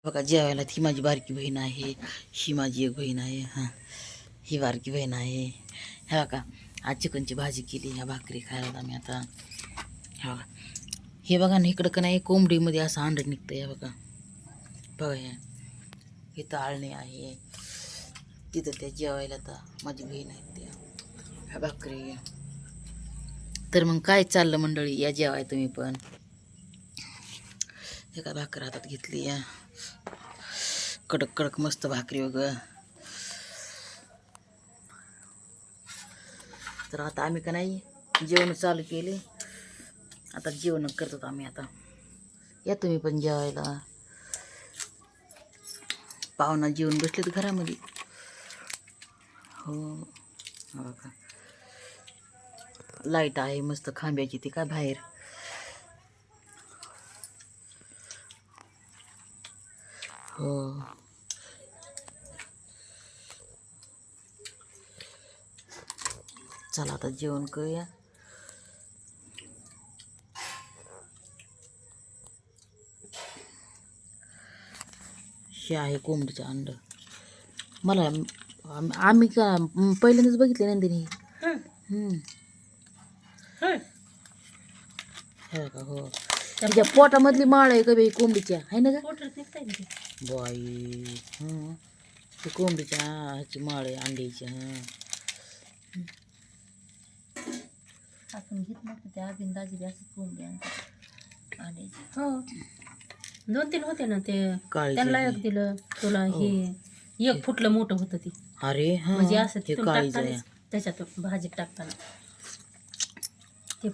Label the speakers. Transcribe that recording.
Speaker 1: बघा जेवायला ही माझी बारकी बहीण आहे, ही माझी एक बहीण आहे, हां ही बारकी बहीण आहे. ह्या बघा आज चिकनची भाजी केली, ह्या भाकरी खायला आम्ही आता. ह्या बघा हे बघा ना इकडं का नाही कोंबडीमध्ये असं अंड निघतं. या बघा बघा ह्या इथं आळणी आहे, तिथं त्या जेवायला तर माझी बहीण आहे त्या. ह्या भाकरी. तर मग काय चाललं मंडळी, या जेवाय तुम्ही पण. हे काय भाकर हातात घेतली या, कडक कडक मस्त भाकरी वगैरे. तर आता आम्ही का नाही जेवण चालू केले, आता जेवण करतो आम्ही आता. या तुम्ही पण जेवायला. पाहुणा जेवण बसलेत घरामध्ये. हो का लाईट आहे मस्त खांब्याची, ती काय बाहेर. हो चला आता जेवण करूया. हे आहे कोंबडीचं अंड. मला आम्ही का पहिल्यांदाच बघितले नंदिनी. हे का हो तिच्या पोटामधली माळ आहे का बाई कोंबडीच्या, आहे ना का बाई. ती कोंबडीच्या ह्याची माळ आहे अंड्याची.
Speaker 2: आपण घेत नव्हतं त्या बिंदाजी असं कोंबडी अंड्याची. हो 2-3 होते ना ते, त्यांना एक दिलं तुला. हे एक फुटलं मोठं होतं ती.
Speaker 1: अरे
Speaker 2: म्हणजे असं तिथून टाकताना त्याच्यात भाजीत टाकताना ते